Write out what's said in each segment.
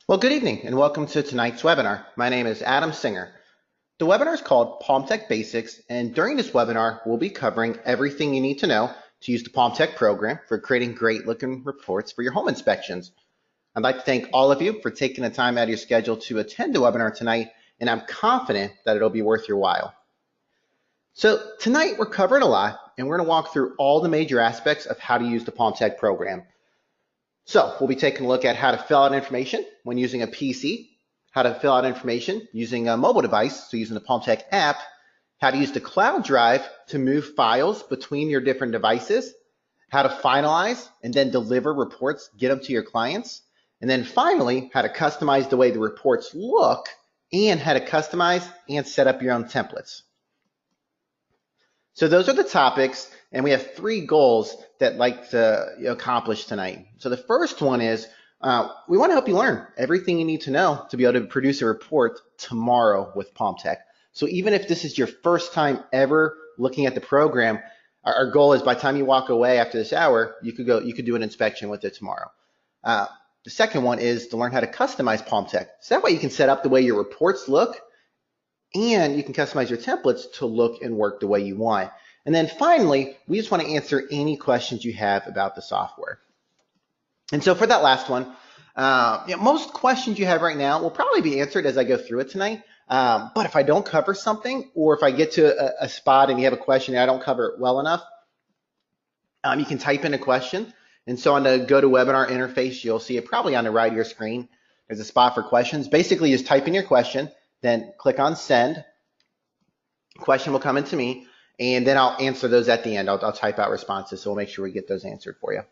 Well, good evening and welcome to tonight's webinar. My name is Adam Singer. The webinar is called Palm Tech Basics, and during this webinar, we'll be covering everything you need to know to use the Palm Tech program for creating great looking reports for your home inspections. I'd like to thank all of you for taking the time out of your schedule to attend the webinar tonight, and I'm confident that it'll be worth your while. So tonight we're covering a lot, and we're going to walk through all the major aspects of how to use the Palm Tech program. So we'll be taking a look at how to fill out information when using a PC, how to fill out information using a mobile device, so using the Palm Tech app, how to use the cloud drive to move files between your different devices, how to finalize and then deliver reports, get them to your clients, and then finally, how to customize the way the reports look and how to customize and set up your own templates. So those are the topics, and we have three goals that I'd like to accomplish tonight. So the first one is we want to help you learn everything you need to know to be able to produce a report tomorrow with Palm Tech. So even if this is your first time ever looking at the program, our goal is by the time you walk away after this hour, you could do an inspection with it tomorrow. The second one is to learn how to customize Palm Tech. So that way you can set up the way your reports look, and you can customize your templates to look and work the way you want. And then finally, we just want to answer any questions you have about the software. And so for that last one, most questions you have right now will probably be answered as I go through it tonight. But if I don't cover something, or if I get to a spot and you have a question and I don't cover it well enough, you can type in a question. And so on the GoToWebinar interface, you'll see it probably on the right of your screen. There's a spot for questions. Basically, just type in your question, then click on send. Question will come into me, and then I'll answer those at the end. I'll type out responses, so we'll make sure we get those answered for you.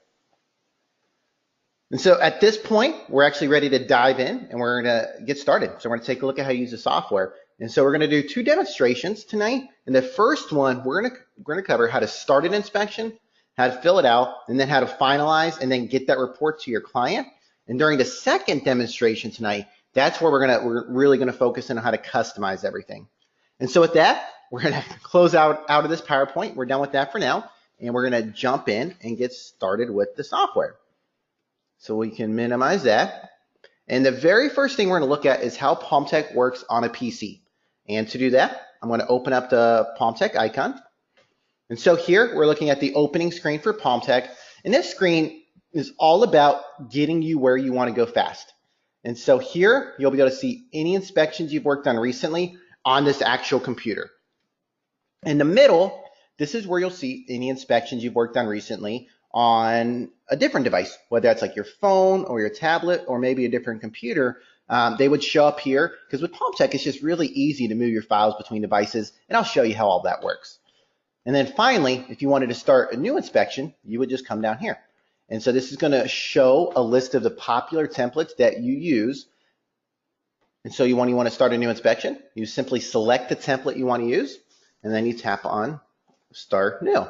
And so at this point, we're actually ready to dive in, and we're going to get started. So we're going to take a look at how to use the software. And so we're going to do two demonstrations tonight. And the first one, we're going to cover how to start an inspection, how to fill it out, and then how to finalize and then get that report to your client. And during the second demonstration tonight, that's where we're really going to focus in on how to customize everything. And so with that, we're going to close out of this PowerPoint. We're done with that for now, and we're going to jump in and get started with the software. So we can minimize that. And the very first thing we're going to look at is how Palm Tech works on a PC. And to do that, I'm going to open up the Palm Tech icon. And so here we're looking at the opening screen for Palm Tech. And this screen is all about getting you where you want to go fast. And so here you'll be able to see any inspections you've worked on recently on this actual computer. In the middle, this is where you'll see any inspections you've worked on recently on a different device, whether that's like your phone or your tablet or maybe a different computer. They would show up here because with Palm Tech, it's just really easy to move your files between devices, and I'll show you how all that works. And then finally, if you wanted to start a new inspection, you would just come down here. And so this is going to show a list of the popular templates that you use. And so when you want to start a new inspection, you simply select the template you want to use, and then you tap on Start New.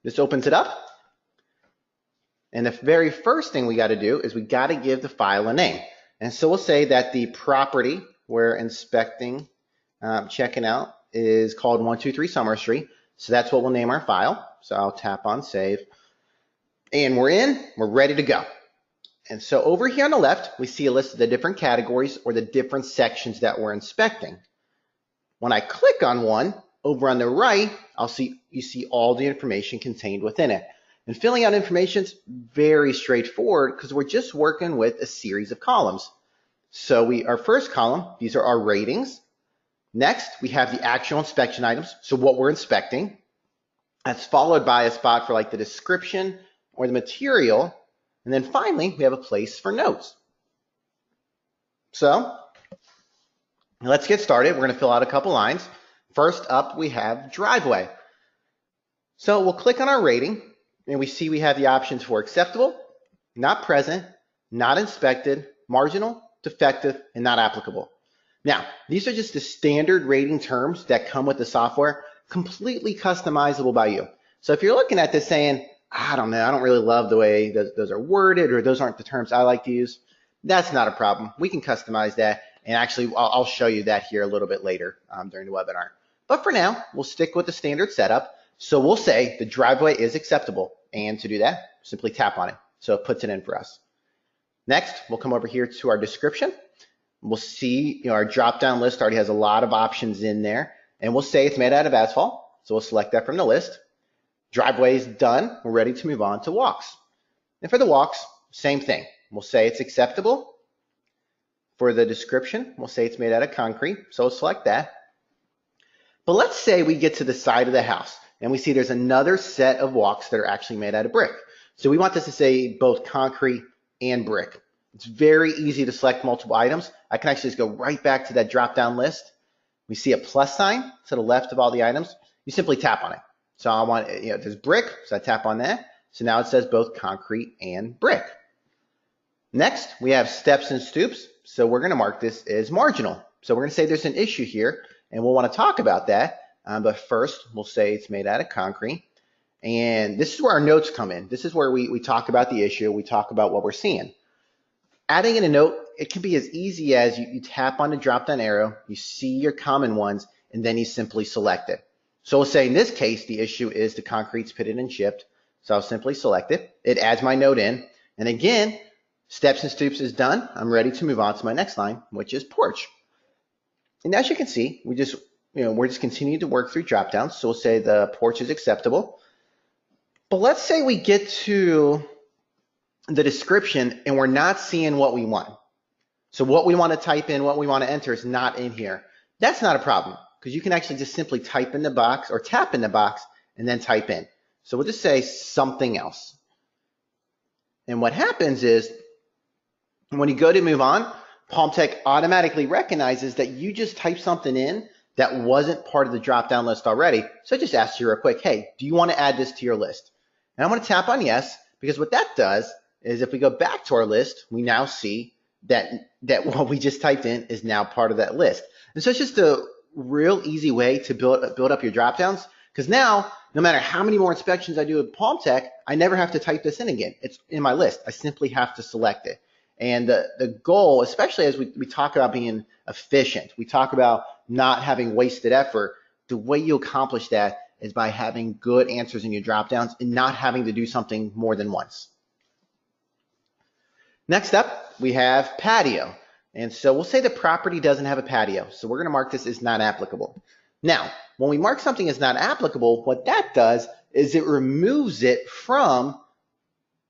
This opens it up. And the very first thing we got to do is we got to give the file a name. And so we'll say that the property we're inspecting, checking out, is called 123 Summer Street. So that's what we'll name our file. So I'll tap on Save. And we're ready to go. And so over here on the left, we see a list of the different categories or the different sections that we're inspecting. When I click on one, over on the right, you see all the information contained within it. And filling out information is very straightforward because we're just working with a series of columns. So our first column, these are our ratings. Next, we have the actual inspection items, so what we're inspecting. That's followed by a spot for like the description or the material. And then finally, we have a place for notes. So let's get started. We're going to fill out a couple lines. First up, we have driveway. So we'll click on our rating, and we see we have the options for acceptable, not present, not inspected, marginal, defective, and not applicable. Now, these are just the standard rating terms that come with the software, completely customizable by you. So if you're looking at this saying, I don't know, I don't really love the way those are worded, or those aren't the terms I like to use, that's not a problem. We can customize that, and actually I'll show you that here a little bit later during the webinar. But for now, we'll stick with the standard setup. So we'll say the driveway is acceptable, and to do that, simply tap on it. So it puts it in for us. Next, we'll come over here to our description. We'll see, our drop-down list already has a lot of options in there, and we'll say it's made out of asphalt. So we'll select that from the list. Driveway is done. We're ready to move on to walks. And for the walks, same thing. We'll say it's acceptable. For the description, we'll say it's made out of concrete. So we'll select that. But let's say we get to the side of the house and we see there's another set of walks that are actually made out of brick. So we want this to say both concrete and brick. It's very easy to select multiple items. I can actually just go right back to that drop-down list. We see a plus sign to the left of all the items. You simply tap on it. So I want, there's brick, so I tap on that. So now it says both concrete and brick. Next, we have steps and stoops. So we're going to mark this as marginal. So we're going to say there's an issue here, and we'll want to talk about that. But first, we'll say it's made out of concrete. And this is where our notes come in. This is where we talk about the issue. We talk about what we're seeing. Adding in a note, it can be as easy as you tap on the drop-down arrow, you see your common ones, and then you simply select it. So we'll say in this case, the issue is the concrete's pitted and chipped. So I'll simply select it. It adds my note in. And again, steps and stoops is done. I'm ready to move on to my next line, which is porch. And as you can see, we're just continuing to work through drop-downs. So we'll say the porch is acceptable. But let's say we get to the description and we're not seeing what we want. So what we want to type in, what we want to enter is not in here. That's not a problem because you can actually just simply type in the box or tap in the box and then type in. So we'll just say something else. And what happens is when you go to move on, PalmTech automatically recognizes that you just typed something in that wasn't part of the drop-down list already. So it just asks you real quick, hey, do you want to add this to your list? And I'm going to tap on yes, because what that does is if we go back to our list, we now see that what we just typed in is now part of that list. And so it's just a real easy way to build up your drop-downs, because now, no matter how many more inspections I do with PalmTech, I never have to type this in again. It's in my list. I simply have to select it. And the goal, especially as we talk about being efficient, we talk about not having wasted effort, the way you accomplish that is by having good answers in your drop-downs and not having to do something more than once. Next up, we have patio. And so we'll say the property doesn't have a patio. So we're going to mark this as not applicable. Now, when we mark something as not applicable, what that does is it removes it from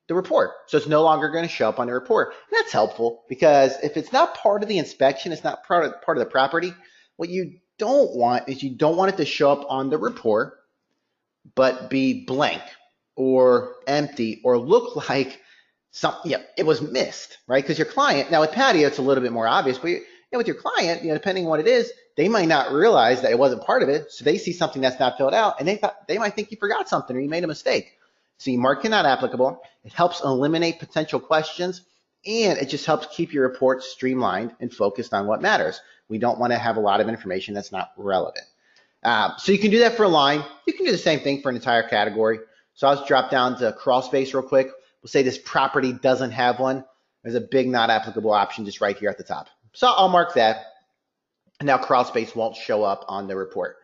the report. So it's no longer going to show up on the report. And that's helpful because if it's not part of the inspection, it's not part of the property, what you don't want is you don't want it to show up on the report, but be blank or empty or look like it was missed, right? Because your client, now with patio, it's a little bit more obvious, but with your client, depending on what it is, they might not realize that it wasn't part of it. So they see something that's not filled out and they might think you forgot something or you made a mistake. So you mark it not applicable. It helps eliminate potential questions and it just helps keep your report streamlined and focused on what matters. We don't want to have a lot of information that's not relevant. So you can do that for a line. You can do the same thing for an entire category. So I'll just drop down to crawl space real quick. We'll say this property doesn't have one. There's a big not applicable option just right here at the top. So I'll mark that. And now crawl space won't show up on the report.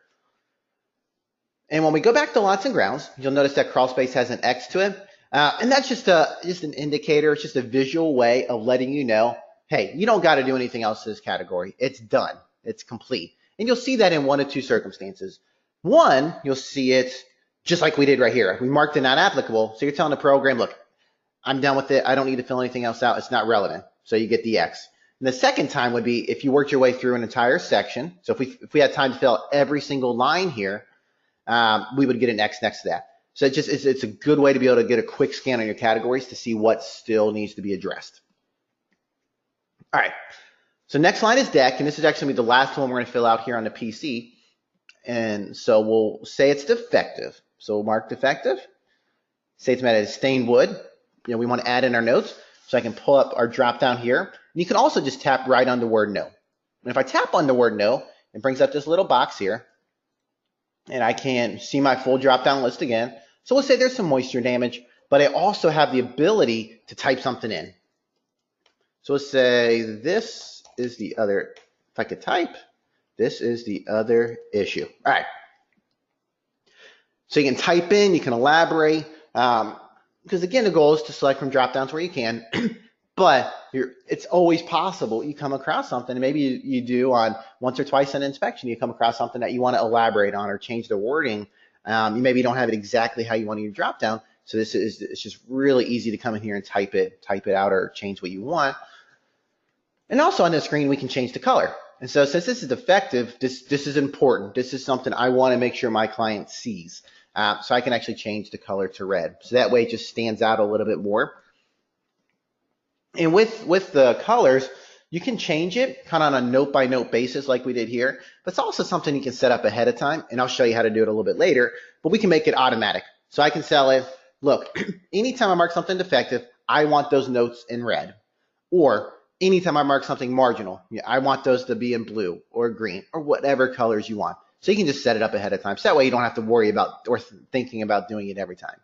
And when we go back to lots and grounds, you'll notice that crawl space has an X to it. And that's just an indicator. It's just a visual way of letting you know, hey, you don't got to do anything else in this category. It's done. It's complete. And you'll see that in one of two circumstances. One, you'll see it just like we did right here. We marked it not applicable. So you're telling the program, look, I'm done with it. I don't need to fill anything else out. It's not relevant. So you get the X. And the second time would be if you worked your way through an entire section. So if we had time to fill out every single line here, we would get an X next to that. So it's a good way to be able to get a quick scan on your categories to see what still needs to be addressed. All right. So next line is deck, and this is actually the last one we're going to fill out here on the PC. And so we'll say it's defective. So we'll mark defective. Say it's made out of stained wood. We want to add in our notes. So I can pull up our drop down here. And you can also just tap right on the word no. And if I tap on the word no, it brings up this little box here. And I can see my full drop down list again. So we'll say there's some moisture damage, but I also have the ability to type something in. So let's say this is the other, if I could type, this is the other issue. All right. So you can type in, you can elaborate, because again, the goal is to select from drop downs where you can. But it's always possible you come across something, and maybe you do on once or twice an inspection, you come across something that you want to elaborate on or change the wording. You maybe don't have it exactly how you want in your drop down. So it's just really easy to come in here and type it out or change what you want. And also on the screen, we can change the color. And so since this is defective, this is important. This is something I want to make sure my client sees. So I can actually change the color to red. So that way it just stands out a little bit more. And with the colors, you can change it kind of on a note-by-note basis like we did here. But it's also something you can set up ahead of time, and I'll show you how to do it a little bit later. But we can make it automatic. So I can tell it, look, anytime I mark something defective, I want those notes in red. Or anytime I mark something marginal, I want those to be in blue or green or whatever colors you want. So you can just set it up ahead of time. So that way you don't have to worry about or thinking about doing it every time.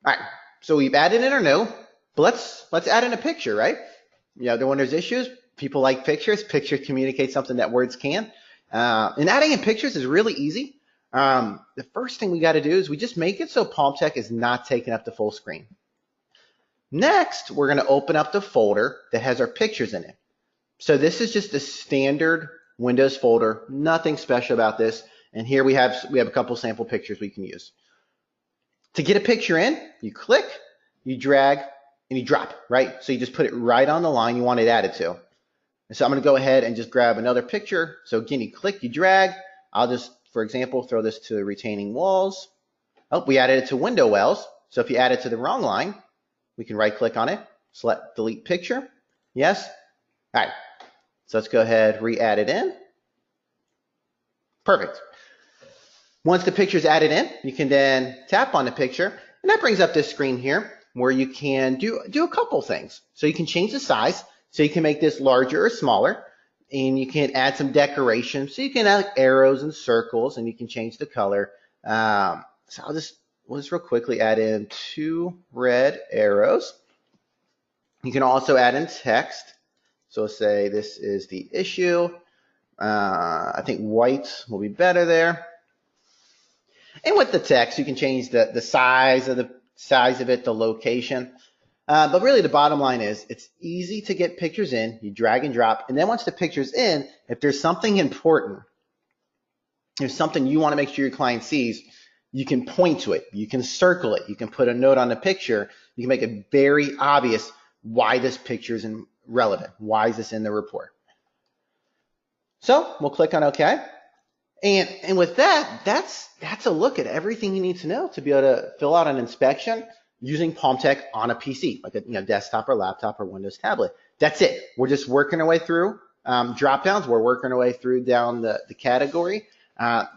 All right. So we've added in our note, but let's add in a picture, right? When there's issues, people like pictures. Pictures communicate something that words can't. And adding in pictures is really easy. The first thing we got to do is we just make it so PalmTech is not taking up the full screen. Next, we're going to open up the folder that has our pictures in it. So this is just a standard Windows folder, nothing special about this. And here we have a couple sample pictures we can use. To get a picture in, you click, you drag, and you drop, right? So you just put it right on the line you want it added to. And so I'm going to go ahead and just grab another picture. So again, you click, you drag. I'll just, for example, throw this to retaining walls. Oh, we added it to window wells. So if you add it to the wrong line, we can right click on it, select delete picture. Yes? All right. So let's go ahead, re-add it in. Perfect. Once the picture is added in, you can then tap on the picture, and that brings up this screen here where you can do a couple things. So you can change the size, so you can make this larger or smaller, and you can add some decoration. So you can add arrows and circles, and you can change the color. So we'll just real quickly add in 2 red arrows. You can also add in text. So say this is the issue. I think white will be better there. And with the text, you can change the size of it, the location. But really the bottom line is it's easy to get pictures in. You drag and drop. And then once the picture's in, if there's something important, there's something you want to make sure your client sees, you can point to it. You can circle it. You can put a note on the picture. You can make it very obvious why this picture is relevant. Why is this in the report? So we'll click on OK. And with that, that's a look at everything you need to know to be able to fill out an inspection using PalmTech on a PC, like a desktop or laptop or Windows tablet. That's it. We're just working our way through drop downs. We're working our way through down the category.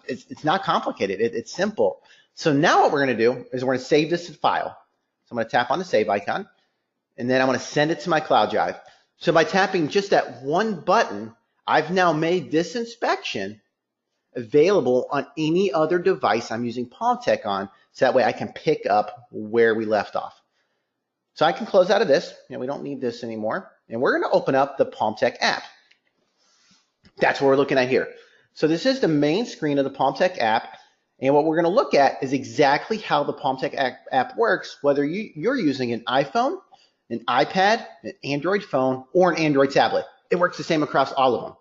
It's not complicated. It's simple. So now what we're going to do is we're going to save this file. So I'm going to tap on the save icon, and then I'm going to send it to my cloud drive. So by tapping just that one button, I've now made this inspection available on any other device I'm using PalmTech on, so that way I can pick up where we left off. So I can close out of this. We don't need this anymore. And we're going to open up the PalmTech app. That's what we're looking at here. So this is the main screen of the PalmTech app. And what we're going to look at is exactly how the PalmTech app works, whether you're using an iPhone, an iPad, an Android phone, or an Android tablet. It works the same across all of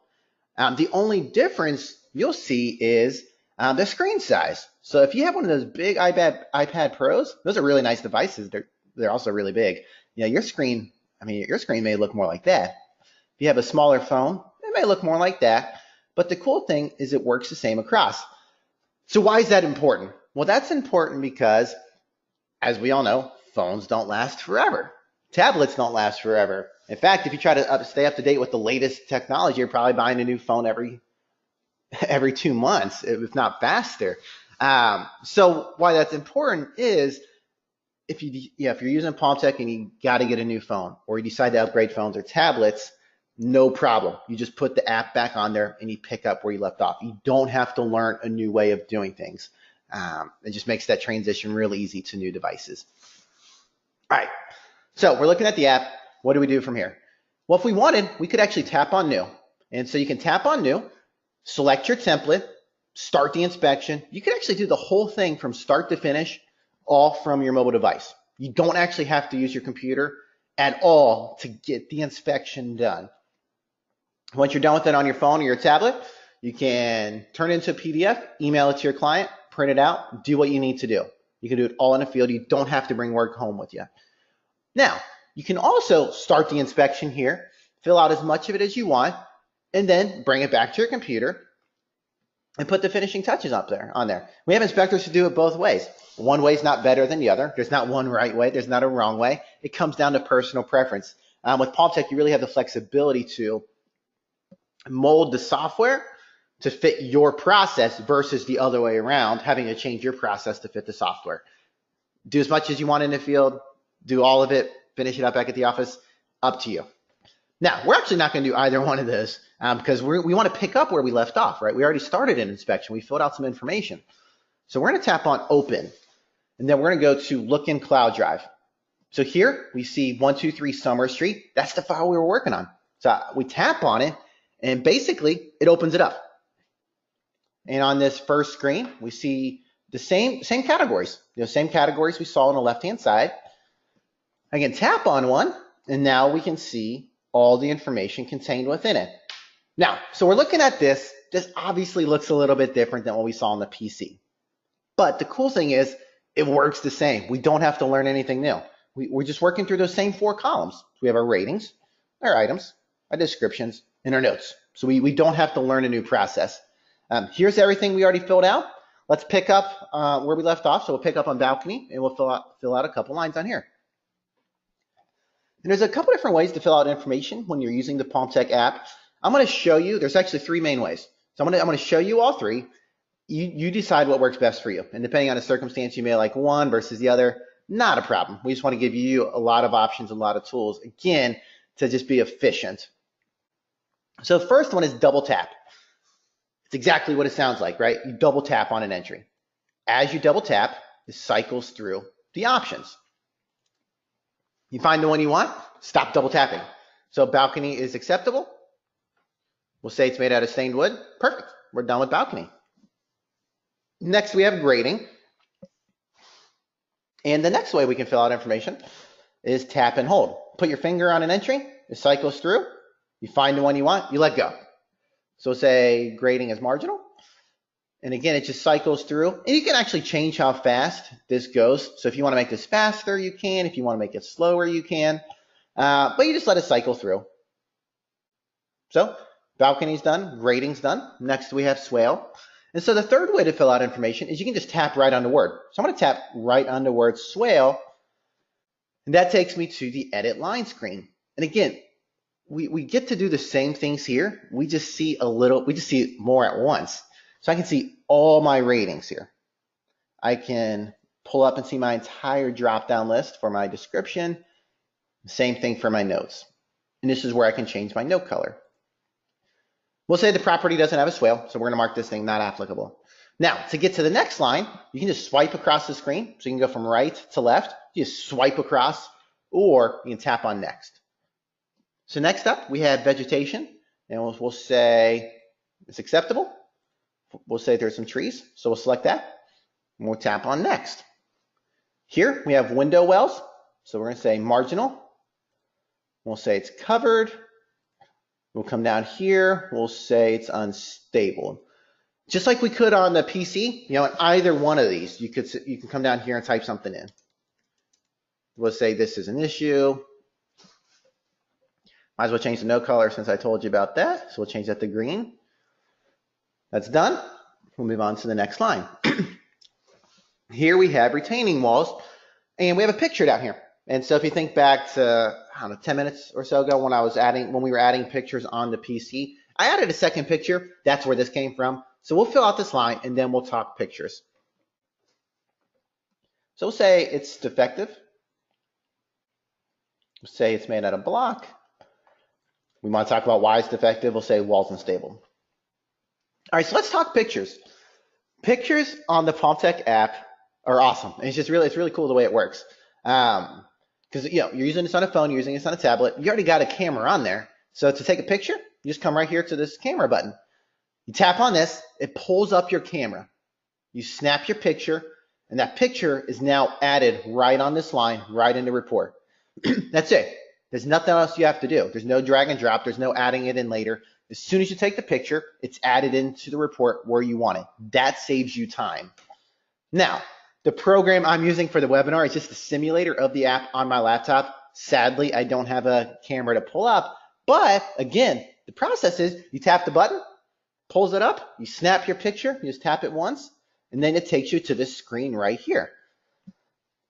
them. The only difference you'll see is the screen size. So if you have one of those big iPad Pros, those are really nice devices. They're also really big. Your screen may look more like that. If you have a smaller phone, it may look more like that. But the cool thing is it works the same across. So why is that important? Well, that's important because, as we all know, phones don't last forever. Tablets don't last forever. In fact, if you try to stay up to date with the latest technology, you're probably buying a new phone every 2 months, if not faster. So why that's important is if you're using PalmTech and you got to get a new phone, or you decide to upgrade phones or tablets, no problem. You just put the app back on there and you pick up where you left off. You don't have to learn a new way of doing things. It just makes that transition really easy to new devices. All right, so we're looking at the app. What do we do from here? Well, if we wanted, we could actually tap on New. And so you can tap on New, select your template, start the inspection. You could actually do the whole thing from start to finish, all from your mobile device. You don't actually have to use your computer at all to get the inspection done. Once you're done with it on your phone or your tablet, you can turn it into a PDF, email it to your client, print it out, do what you need to do. You can do it all in the field. You don't have to bring work home with you. Now, you can also start the inspection here, fill out as much of it as you want, and then bring it back to your computer and put the finishing touches up there on there. We have inspectors who do it both ways. One way is not better than the other. There's not one right way. There's not a wrong way. It comes down to personal preference. With PalmTech, you really have the flexibility to mold the software to fit your process versus the other way around, having to change your process to fit the software. Do as much as you want in the field, do all of it, finish it up back at the office, up to you. Now, we're actually not going to do either one of those because we want to pick up where we left off, right? We already started an inspection. We filled out some information. So we're going to tap on Open, and then we're going to go to Look in Cloud Drive. So here we see 123 Summer Street. That's the file we were working on. So we tap on it, and basically it opens it up. And on this first screen, we see the same categories, same categories we saw on the left-hand side. I can tap on one, and now we can see all the information contained within it. Now, so we're looking at this. This obviously looks a little bit different than what we saw on the PC. But the cool thing is it works the same. We don't have to learn anything new. We're just working through those same 4 columns. So we have our ratings, our items, our descriptions, and our notes. So we don't have to learn a new process. Here's everything we already filled out. Let's pick up where we left off. So we'll pick up on balcony, and we'll fill out a couple lines on here. And there's a couple different ways to fill out information when you're using the PalmTech app. I'm going to show you, there's actually 3 main ways. So I'm going to show you all 3. You decide what works best for you. And depending on the circumstance, you may like one versus the other. Not a problem. We just want to give you a lot of options, a lot of tools, again, to just be efficient. So the first one is double tap. It's exactly what it sounds like, right? You double tap on an entry. As you double tap, it cycles through the options. You find the one you want, stop double tapping. So balcony is acceptable. We'll say it's made out of stained wood. Perfect. We're done with balcony. Next, we have grading. And the next way we can fill out information is tap and hold. Put your finger on an entry. It cycles through. You find the one you want. You let go. So say grading is marginal. And again, it just cycles through. And you can actually change how fast this goes. So if you want to make this faster, you can. If you want to make it slower, you can. But you just let it cycle through. So balcony's done. Grading's done. Next, we have swale. And so the third way to fill out information is you can just tap right on the word. So I'm going to tap right on the word swale. And that takes me to the edit line screen. And again, we get to do the same things here. We just see it more at once. So I can see all my ratings here. I can pull up and see my entire drop-down list for my description. Same thing for my notes. And this is where I can change my note color. We'll say the property doesn't have a swale, so we're going to mark this thing not applicable. Now, to get to the next line, you can just swipe across the screen. So you can go from right to left. You just swipe across, or you can tap on next. So next up, we have vegetation, and we'll say it's acceptable. We'll say there's some trees, so we'll select that, and we'll tap on next. Here, we have window wells, so we're going to say marginal. We'll say it's covered. We'll come down here, we'll say it's unstable. Just like we could on the PC, in either one of these, you can come down here and type something in. We'll say this is an issue. Might as well change the note color since I told you about that. So we'll change that to green. That's done. We'll move on to the next line. Here we have retaining walls, and we have a picture down here. And so if you think back to, 10 minutes or so ago when we were adding pictures on the PC, I added a second picture. That's where this came from. So we'll fill out this line, and then we'll talk pictures. So we'll say it's defective. We'll say it's made out of block. We want to talk about why it's defective. We'll say wall's unstable. All right, so let's talk pictures. Pictures on the PalmTech app are awesome. And it's really cool the way it works. Because you're using this on a phone, you're using this on a tablet. You already got a camera on there. So to take a picture, you just come right here to this camera button. You tap on this, it pulls up your camera. You snap your picture, And that picture is now added right on this line, right in the report. That's it. There's nothing else you have to do. There's no drag and drop. There's no adding it in later. As soon as you take the picture, it's added into the report where you want it. That saves you time. Now, the program I'm using for the webinar is just a simulator of the app on my laptop. Sadly, I don't have a camera to pull up, but again, the process is you tap the button, pulls it up, you snap your picture, you just tap it once, and then it takes you to this screen right here.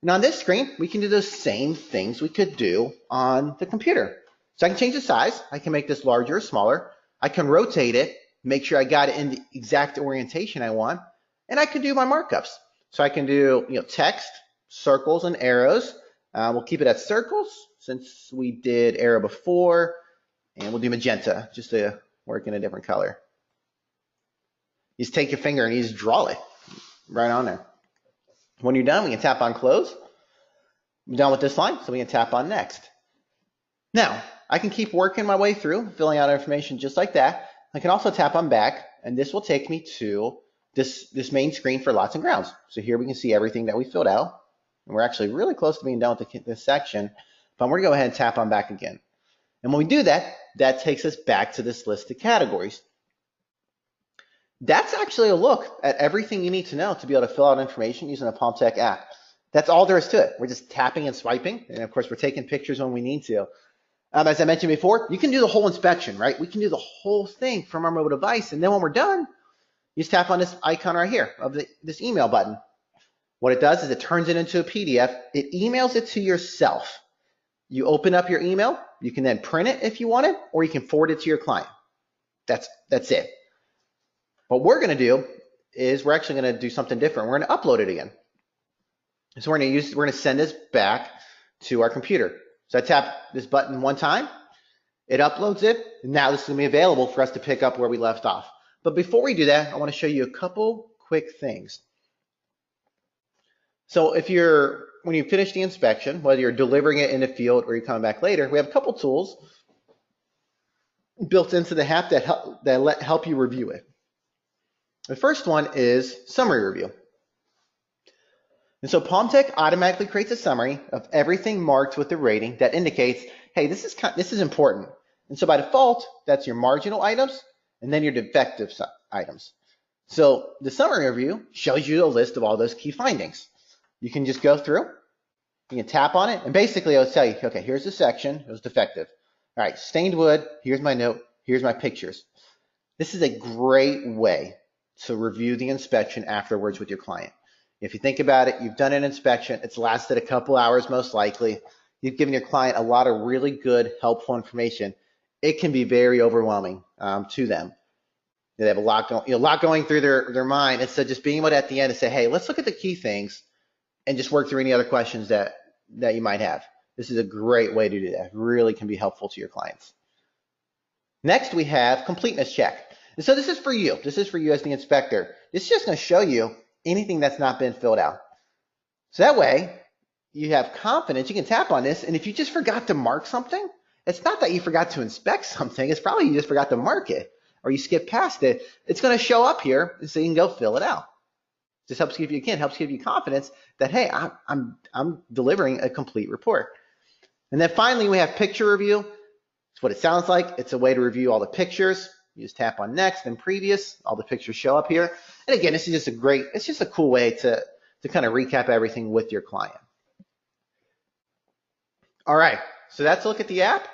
And on this screen, we can do those same things we could do on the computer. So I can change the size. I can make this larger or smaller. I can rotate it, make sure I got it in the exact orientation I want, and I can do my markups. So I can do text, circles, and arrows. We'll keep it at circles since we did arrow before, and we'll do magenta just to work in a different color. You just take your finger and you just draw it right on there. When you're done, we can tap on close. I'm done with this line, so we can tap on next. Now, I can keep working my way through, filling out information just like that. I can also tap on back, and this will take me to this main screen for lots and grounds. So here we can see everything that we filled out. And we're actually really close to being done with this section. But I'm going to go ahead and tap on back again. And when we do that, that takes us back to this list of categories. That's actually a look at everything you need to know to be able to fill out information using a PalmTech app. That's all there is to it. We're just tapping and swiping. And of course, we're taking pictures when we need to. As I mentioned before, you can do the whole inspection, right? We can do the whole thing from our mobile device. And then when we're done, you just tap on this icon right here of this email button. What it does is it turns it into a PDF. It emails it to yourself. You open up your email. You can then print it if you want it, or you can forward it to your client. That's it. What we're going to do is we're actually going to do something different. We're going to upload it again. So we're going to send this back to our computer. So I tap this button one time, it uploads it, and now this is going to be available for us to pick up where we left off. But before we do that, I want to show you a couple quick things. So when you finish the inspection, whether you're delivering it in the field or you're coming back later, we have a couple tools built into the app that help you review it. The first one is summary review. And so PalmTech automatically creates a summary of everything marked with the rating that indicates, hey, this is important. And so by default, that's your marginal items and then your defective items. So the summary review shows you a list of all those key findings. You can just go through, you can tap on it, and basically it'll tell you, okay, here's the section, it was defective. All right, stained wood, here's my note, here's my pictures. This is a great way to review the inspection afterwards with your client. If you think about it, you've done an inspection, it's lasted a couple hours most likely, you've given your client a lot of really good, helpful information. It can be very overwhelming to them. They have a lot going through their mind, and so just being able to at the end to say, hey, let's look at the key things and just work through any other questions that you might have. This is a great way to do that. It really can be helpful to your clients. Next, we have completeness check. And so this is for you. This is for you as the inspector. This is just going to show you anything that's not been filled out. So that way, you have confidence. You can tap on this, and if you just forgot to mark something, it's not that you forgot to inspect something. It's probably you just forgot to mark it, or you skipped past it. It's going to show up here, so you can go fill it out. This helps give you confidence that, hey, I'm delivering a complete report. And then finally, we have picture review. It's what it sounds like. It's a way to review all the pictures. You just tap on next and previous. All the pictures show up here. And again, this is just a cool way to kind of recap everything with your client. All right, so that's a look at the app.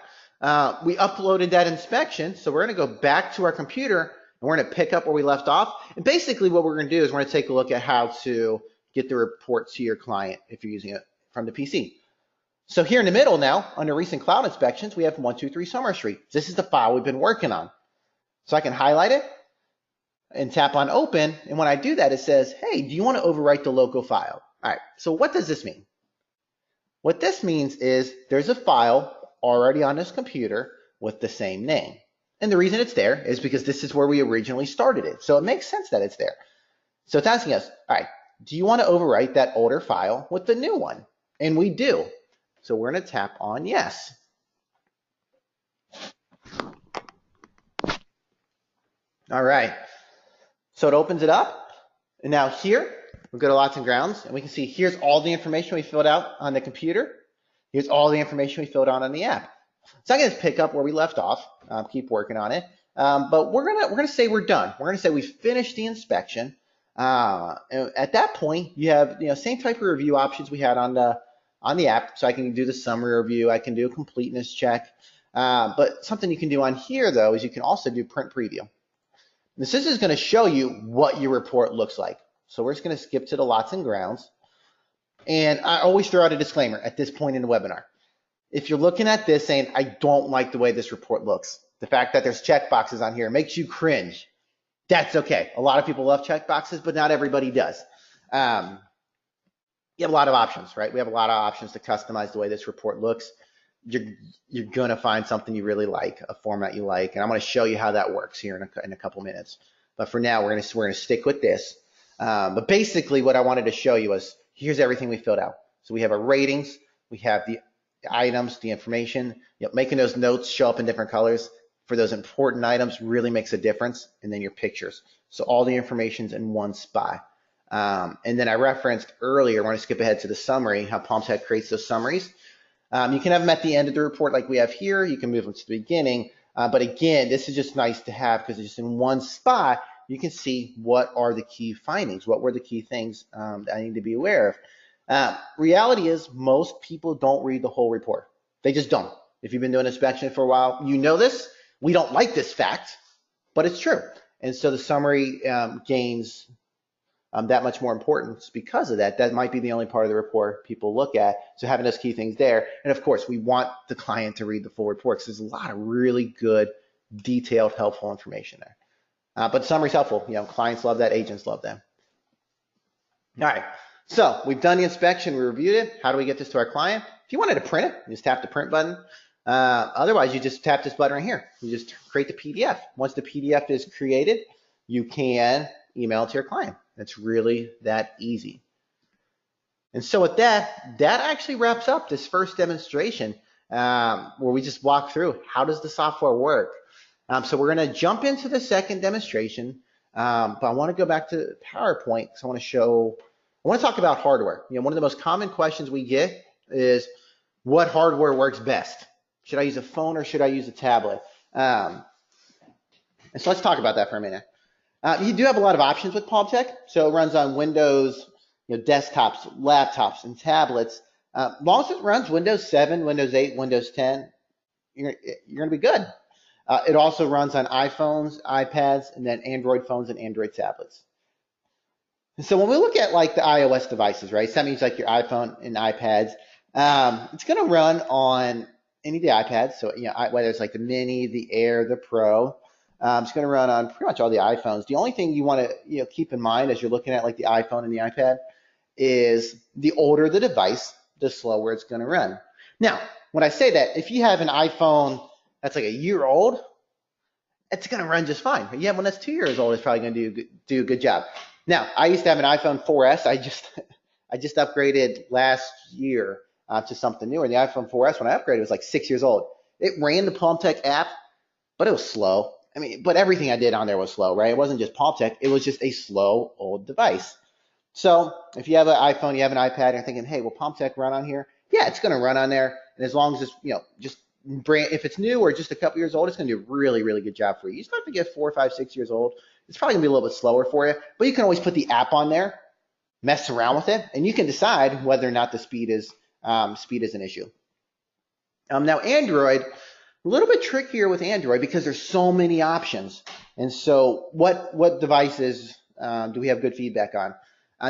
We uploaded that inspection, so we're going to go back to our computer and we're going to pick up where we left off. And basically what we're going to do is we're going to take a look at how to get the report to your client if you're using it from the PC. So here in the middle now, under recent cloud inspections, we have 123 Summer Street. This is the file we've been working on. So I can highlight it and tap on open. And when I do that, it says, hey, do you want to overwrite the local file? All right, so what does this mean? What this means is there's a file already on this computer with the same name. And the reason it's there is because this is where we originally started it. So it makes sense that it's there. So it's asking us, all right, do you want to overwrite that older file with the new one? And we do. So we're going to tap on yes. All right. So it opens it up. And now here, We go to Lots and Grounds, and we can see here's all the information we filled out on the computer. Here's all the information we filled out on the app. So I'm going to pick up where we left off, keep working on it. But we're gonna say we're done. We're gonna say we finished the inspection. And at that point, you have same type of review options we had on the app. So I can do the summary review, I can do a completeness check. But something you can do on here though is you can also do print preview. This is going to show you what your report looks like. So we're just going to skip to the Lots and Grounds. And I always throw out a disclaimer at this point in the webinar. If you're looking at this saying, I don't like the way this report looks, the fact that there's check boxes on here makes you cringe, that's okay. A lot of people love check boxes, but not everybody does. You have a lot of options, right? We have a lot of options to customize the way this report looks. You're going to find something you really like, a format you like, and I'm going to show you how that works here in a couple minutes. But for now, we're going to stick with this. But basically, what I wanted to show you was here's everything we filled out. So we have our ratings, we have the items, the information. Making those notes show up in different colors for those important items really makes a difference. And then your pictures. So all the information's in one spot. And then I referenced earlier, when I skip ahead to the summary, how PalmTech creates those summaries. You can have them at the end of the report like we have here. You can move them to the beginning. But again, this is just nice to have because it's just in one spot. You can see what are the key findings, what were the key things that I need to be aware of. Reality is most people don't read the whole report. They just don't. If you've been doing inspection for a while, you know this. We don't like this fact, but it's true. And so the summary gains that much more importance because of that. That might be the only part of the report people look at. So having those key things there. And of course, we want the client to read the full report because there's a lot of really good, detailed, helpful information there. But summary's helpful. Clients love that, agents love them. All right, so we've done the inspection, we reviewed it. How do we get this to our client? If you wanted to print it, you just tap the print button. Otherwise, you just tap this button right here. You just create the PDF. Once the PDF is created, you can email it to your client. It's really that easy. And so with that actually wraps up this first demonstration where we just walk through how does the software work. So we're going to jump into the second demonstration, but I want to go back to PowerPoint because I want to talk about hardware. One of the most common questions we get is what hardware works best? Should I use a phone or should I use a tablet? And so let's talk about that for a minute. You do have a lot of options with PalmTech. So it runs on Windows, desktops, laptops, and tablets. As long as it runs Windows 7, Windows 8, Windows 10, you're going to be good. It also runs on iPhones, iPads, and then Android phones and Android tablets. And so when we look at like the iOS devices, right? So that means like your iPhone and iPads. It's going to run on any of the iPads. So whether it's like the Mini, the Air, the Pro. It's going to run on pretty much all the iPhones. The only thing you want to keep in mind as you're looking at like the iPhone and the iPad is the older the device, the slower it's going to run. Now, when I say that, if you have an iPhone that's like a year old, it's going to run just fine. But yeah, when that's 2 years old, it's probably going to do a good job. Now, I used to have an iPhone 4S. I just upgraded last year to something newer. The iPhone 4S, when I upgraded, was like 6 years old. It ran the PalmTech app, but it was slow. But everything I did on there was slow, right? It wasn't just PalmTech. It was just a slow old device. So if you have an iPhone, you have an iPad, and you're thinking, hey, will PalmTech run on here? Yeah, it's going to run on there. And as long as it's, if it's new or just a couple years old, it's going to do a really, really good job for you. You still have to get 4, 5, 6 years old. It's probably going to be a little bit slower for you, but you can always put the app on there, mess around with it, and you can decide whether or not the speed is an issue. Now, Android, a little bit trickier with Android because there's so many options. And so what devices do we have good feedback on?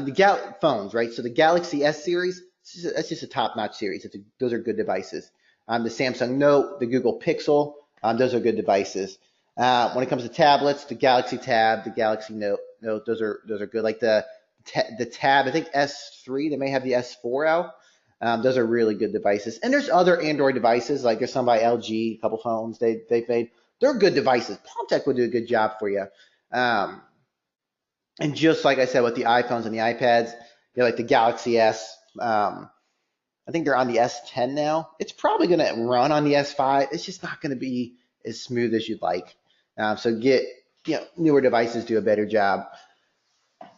The phones, right? So the Galaxy S series, that's just a top-notch series. Those are good devices. The Samsung Note, the Google Pixel, those are good devices. When it comes to tablets, the Galaxy Tab, the Galaxy Note, those are good. Like the Tab, I think S3, they may have the S4 out. Those are really good devices. And there's other Android devices, like there's some by LG, a couple phones they've made. They're good devices. PalmTech will do a good job for you. And just like I said with the iPhones and the iPads, like the Galaxy S, I think they're on the S10 now. It's probably going to run on the S5. It's just not going to be as smooth as you'd like. So newer devices do a better job.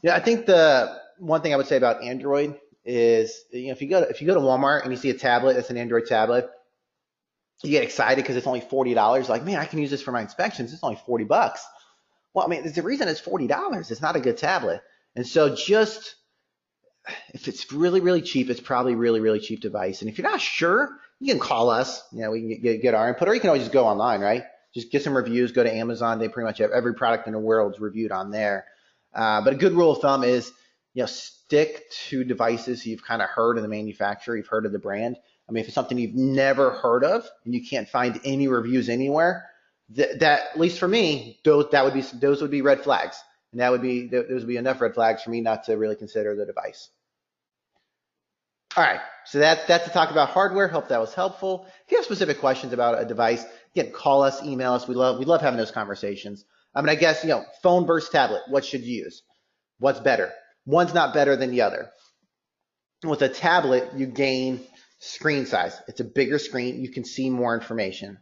I think the one thing I would say about Android is, if you go to Walmart and you see a tablet that's an Android tablet, you get excited because it's only $40. Like, man, I can use this for my inspections. It's only $40. Well, I mean, there's a reason it's $40. It's not a good tablet. And so just if it's really, really cheap, it's probably really, really cheap device. And if you're not sure, you can call us. We can get our input, or you can always just go online, right? Just get some reviews, go to Amazon. They pretty much have every product in the world reviewed on there. But a good rule of thumb is, stick to devices you've kind of heard of the manufacturer, you've heard of the brand. I mean, if it's something you've never heard of and you can't find any reviews anywhere, that at least for me, those would be red flags, and those would be enough red flags for me not to really consider the device. All right, so that's to talk about hardware. Hope that was helpful. If you have specific questions about a device, again, call us, email us. We love having those conversations. I mean, I guess, phone versus tablet. What should you use? What's better? One's not better than the other. With a tablet, you gain screen size. It's a bigger screen. You can see more information.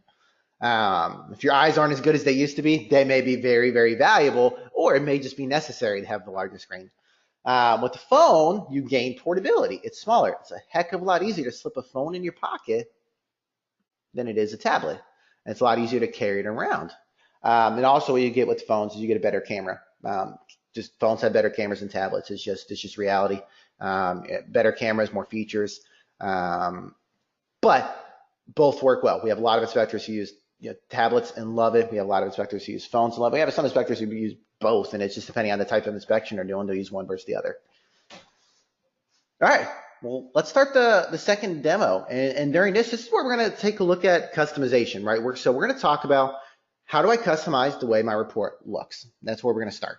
If your eyes aren't as good as they used to be, they may be very, very valuable, or it may just be necessary to have the larger screen. With the phone, you gain portability. It's smaller. It's a heck of a lot easier to slip a phone in your pocket than it is a tablet. And it's a lot easier to carry it around. And also what you get with phones is you get a better camera. Just phones have better cameras than tablets. It's just reality. Better cameras, more features. But both work well. We have a lot of inspectors who use tablets and love it. We have a lot of inspectors who use phones and love it. We have some inspectors who use both, and it's just depending on the type of inspection they're doing, they'll use one versus the other. All right, well, let's start the second demo. And during this is where we're going to take a look at customization, right? So we're going to talk about how do I customize the way my report looks. That's where we're going to start.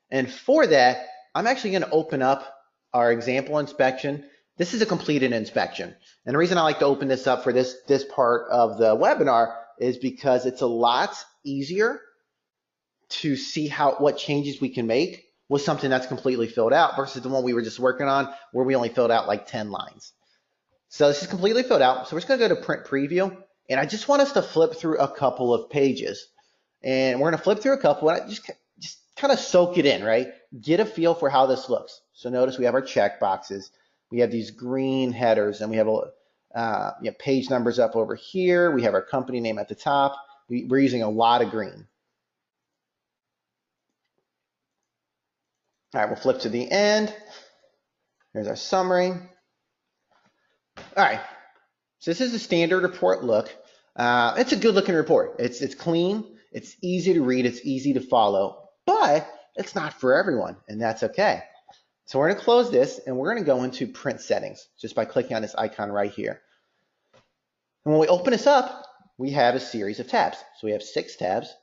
And for that, I'm actually going to open up our example inspection. This is a completed inspection. And the reason I like to open this up for this part of the webinar is because it's a lot easier to see what changes we can make with something that's completely filled out versus the one we were just working on where we only filled out like 10 lines. So this is completely filled out. So we're just going to go to print preview. And I just want us to flip through a couple of pages. And we're going to flip through a couple and just kind of soak it in, right? Get a feel for how this looks. So notice we have our check boxes. We have these green headers, and we have page numbers up over here. We have our company name at the top. We're using a lot of green. All right, we'll flip to the end. Here's our summary. All right, so this is a standard report look. It's a good looking report. It's clean, it's easy to read, it's easy to follow, but it's not for everyone, and that's okay. So we're going to close this, and we're going to go into print settings just by clicking on this icon right here. And when we open this up, we have a series of tabs. So we have 6 tabs,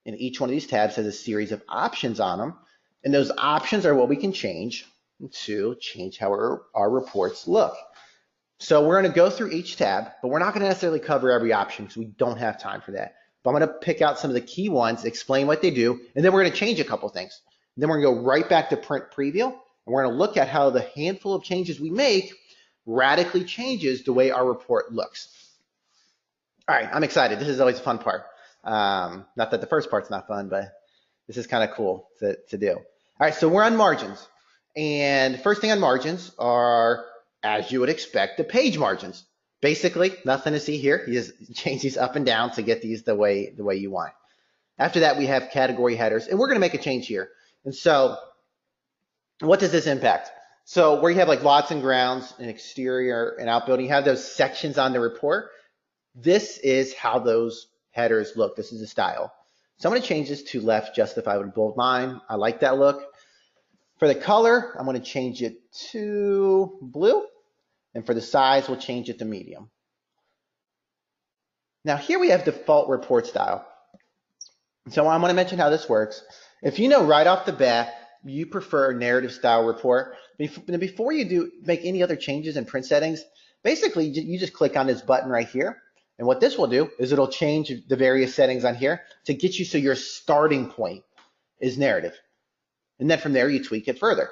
and each one of these tabs has a series of options on them. And those options are what we can change to change how our reports look. So we're going to go through each tab, but we're not going to necessarily cover every option because we don't have time for that. But I'm going to pick out some of the key ones, explain what they do, and then we're going to change a couple things. And then we're going to go right back to print preview. And we're going to look at how the handful of changes we make radically changes the way our report looks. All right, I'm excited. This is always a fun part. Not that the first part's not fun, but this is kind of cool to do. All right, so we're on margins. And the first thing on margins are, as you would expect, the page margins. Basically, nothing to see here. You just change these up and down to get these the way you want. After that, we have category headers, and we're going to make a change here. And so what does this impact? So where you have like lots and grounds and exterior and outbuilding, you have those sections on the report. This is how those headers look. This is the style. So I'm going to change this to left justify with bold line. I like that look. For the color, I'm going to change it to blue. And for the size, we'll change it to medium. Now here we have default report style. So I'm going to mention how this works. If you know right off the bat, you prefer a narrative style report, before you make any other changes in print settings, basically you just click on this button right here. And what this will do is it'll change the various settings on here to get you so your starting point is narrative. And then from there, you tweak it further.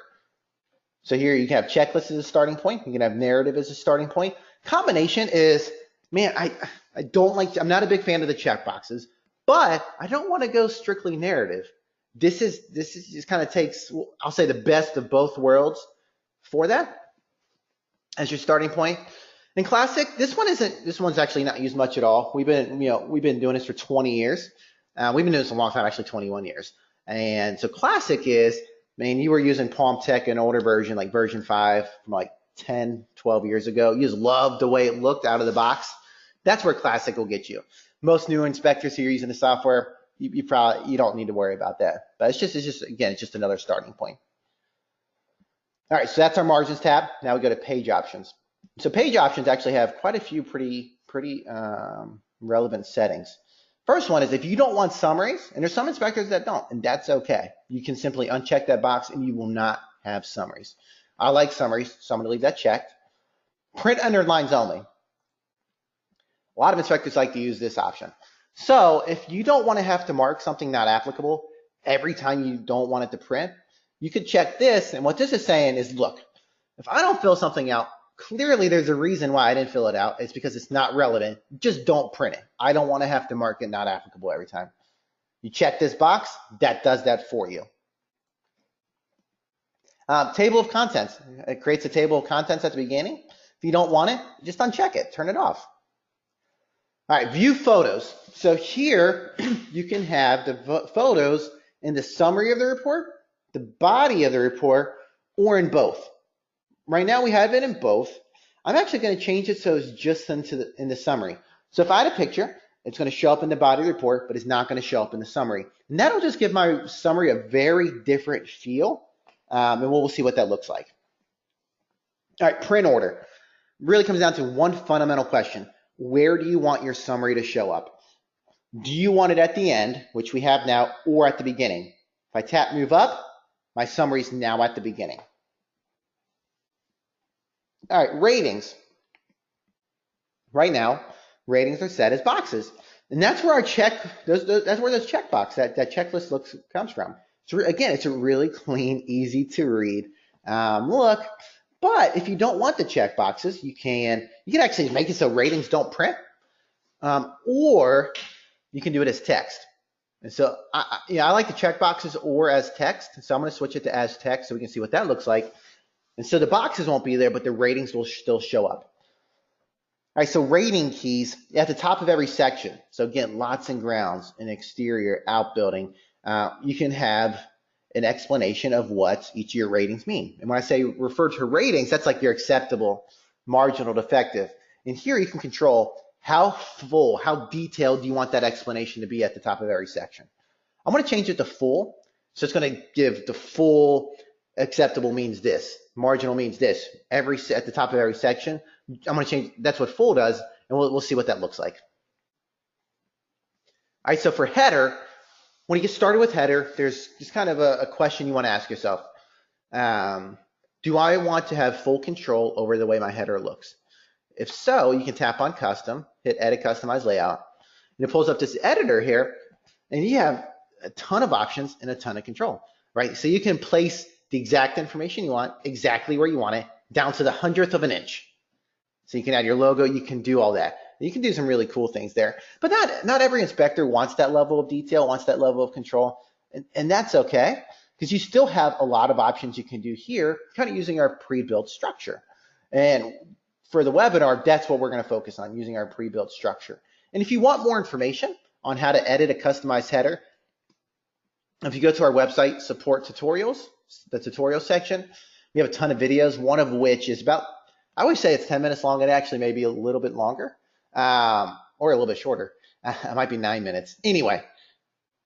So here you can have checklist as a starting point. You can have narrative as a starting point. Combination is, man, I'm not a big fan of the checkboxes, but I don't want to go strictly narrative. This is just kind of takes, I'll say, the best of both worlds for that as your starting point. In Classic, this one's actually not used much at all. We've been doing this for 20 years. We've been doing this a long time, actually 21 years. And so Classic is, man, you were using PalmTech, an older version, like version 5 from like 10, 12 years ago. You just loved the way it looked out of the box. That's where Classic will get you. Most new inspectors who are using the software, you don't need to worry about that. But it's just another starting point. All right, so that's our margins tab. Now we go to page options. So page options actually have quite a few pretty relevant settings. First one is if you don't want summaries, and there's some inspectors that don't, and that's okay. You can simply uncheck that box and you will not have summaries. I like summaries, so I'm going to leave that checked. Print underlines only. A lot of inspectors like to use this option. So if you don't want to have to mark something not applicable every time you don't want it to print, you could check this, and what this is saying is, look, if I don't fill something out, clearly there's a reason why I didn't fill it out. It's because it's not relevant. Just don't print it. I don't want to have to mark it not applicable every time. You check this box, that does that for you. Table of contents. It creates a table of contents at the beginning. If you don't want it, just uncheck it, turn it off. All right, view photos. So here you can have the photos in the summary of the report, the body of the report, or in both. Right now we have it in both. I'm actually going to change it so it's just in the summary. So if I had a picture, it's going to show up in the body of the report, but it's not going to show up in the summary. And that'll just give my summary a very different feel, and we'll see what that looks like. All right, print order. Really comes down to one fundamental question. Where do you want your summary to show up? Do you want it at the end, which we have now, or at the beginning? If I tap move up, my summary is now at the beginning. All right, ratings. Right now, ratings are set as boxes. And that's where our that's where this checkbox, that checklist comes from. So again, it's a really clean, easy to read look. But if you don't want the checkboxes, you can actually make it so ratings don't print, or you can do it as text. And so I like the checkboxes or as text. So I'm going to switch it to as text so we can see what that looks like. And so the boxes won't be there, but the ratings will still show up. All right, so rating keys at the top of every section. So again, lots and grounds, an exterior, outbuilding. You can have an explanation of what each of your ratings mean. And when I say refer to ratings, that's like your acceptable, marginal, defective. And here you can control how full, how detailed do you want that explanation to be at the top of every section. I'm going to change it to full. So it's going to give the full, acceptable means this, marginal means this. At the top of every section, I'm going to change, that's what full does, and we'll see what that looks like. All right, so for header, when you get started with header, there's just kind of a question you want to ask yourself. Do I want to have full control over the way my header looks? If so, you can tap on custom, hit edit customize layout, and it pulls up this editor here, and you have a ton of options and a ton of control, right? So you can place the exact information you want, exactly where you want it, down to the 100th of an inch. So you can add your logo, you can do all that. You can do some really cool things there. But not every inspector wants that level of detail, wants that level of control, and that's okay, because you still have a lot of options you can do here, kind of using our pre-built structure. And for the webinar, that's what we're going to focus on, using our pre-built structure. And if you want more information on how to edit a customized header, if you go to our website, support tutorials, the tutorial section, we have a ton of videos, one of which is about, I always say it's 10 minutes long. It actually may be a little bit longer, or a little bit shorter. It might be 9 minutes. Anyway,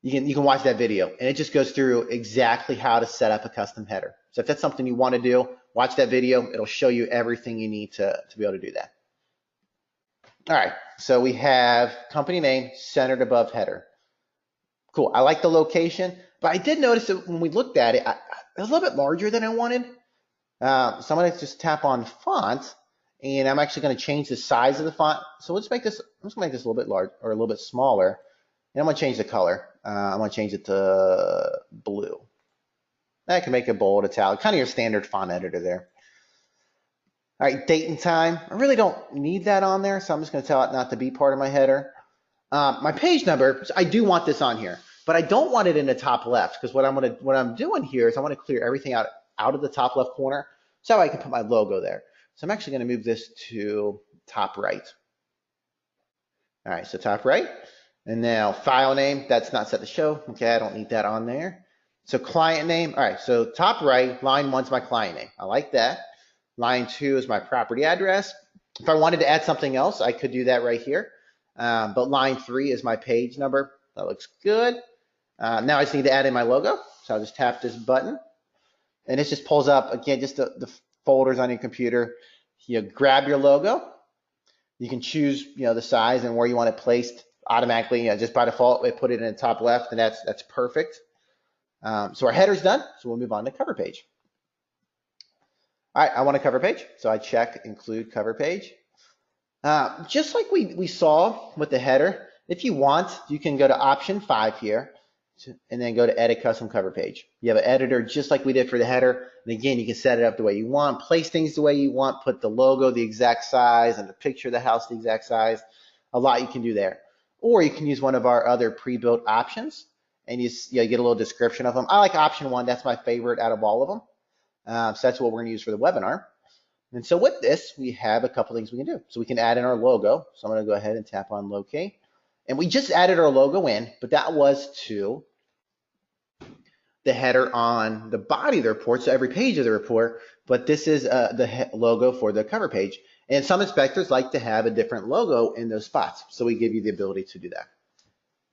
you can watch that video, and it just goes through exactly how to set up a custom header. So if that's something you want to do, watch that video. It'll show you everything you need to be able to do that. All right, so we have company name centered above header. Cool, I like the location, but I did notice that when we looked at it, it was a little bit larger than I wanted. So I'm going to just tap on font, and I'm actually going to change the size of the font. So let's make this, a little bit large or a little bit smaller. And I'm going to change the color. I'm going to change it to blue. I can make it bold, italic, kind of your standard font editor there. All right, date and time. I really don't need that on there, so I'm just going to tell it not to be part of my header. My page number, I do want this on here, but I don't want it in the top left because what I'm doing here is I want to clear everything out of the top left corner so I can put my logo there. So I'm actually going to move this to top right. All right, so top right. And now file name, that's not set to show. Okay, I don't need that on there. So client name, all right, so top right, line 1's my client name. I like that. Line 2 is my property address. If I wanted to add something else, I could do that right here. But line 3 is my page number. That looks good. Now I just need to add in my logo. So I'll just tap this button. And it just pulls up, again, just the folders on your computer. You grab your logo. You can choose, the size and where you want it placed automatically. Just by default, we put it in the top left, and that's perfect. So our header's done. So we'll move on to cover page. All right, I want a cover page. So I check include cover page. Just like we saw with the header, if you want, you can go to option 5 here and then go to edit custom cover page. You have an editor just like we did for the header. And again, you can set it up the way you want, place things the way you want, put the logo the exact size and the picture of the house the exact size. A lot you can do there. Or you can use one of our other pre-built options and you get a little description of them. I like option 1. That's my favorite out of all of them. So that's what we're going to use for the webinar. And so with this, we have a couple things we can do. So we can add in our logo. So I'm going to go ahead and tap on locate. And we just added our logo in, but that was to the header on the body of the report, so every page of the report, but this is the logo for the cover page. And some inspectors like to have a different logo in those spots, so we give you the ability to do that.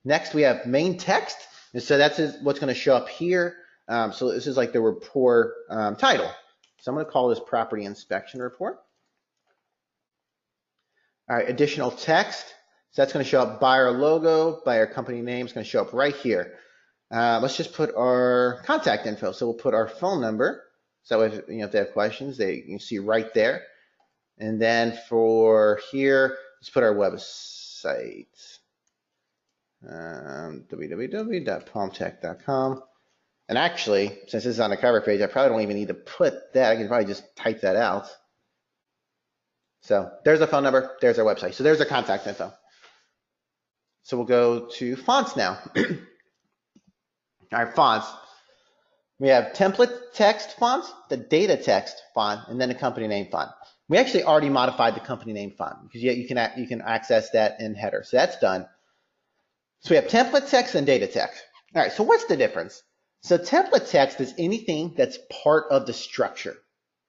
Next, we have main text, and so that's what's going to show up here. So this is like the report title. So I'm going to call this property inspection report. All right, additional text. So that's going to show up by our logo, by our company name. It's going to show up right here. Let's just put our contact info. So we'll put our phone number. So if they have questions, you can see right there. And then for here, let's put our website, www.palmtech.com. And actually, since this is on the cover page, I probably don't even need to put that. I can probably just type that out. So there's our phone number. There's our website. So there's our contact info. So we'll go to fonts now. All right, fonts. We have template text fonts, the data text font, and then the company name font. We actually already modified the company name font because you can access that in header. So that's done. So we have template text and data text. All right, so what's the difference? So template text is anything that's part of the structure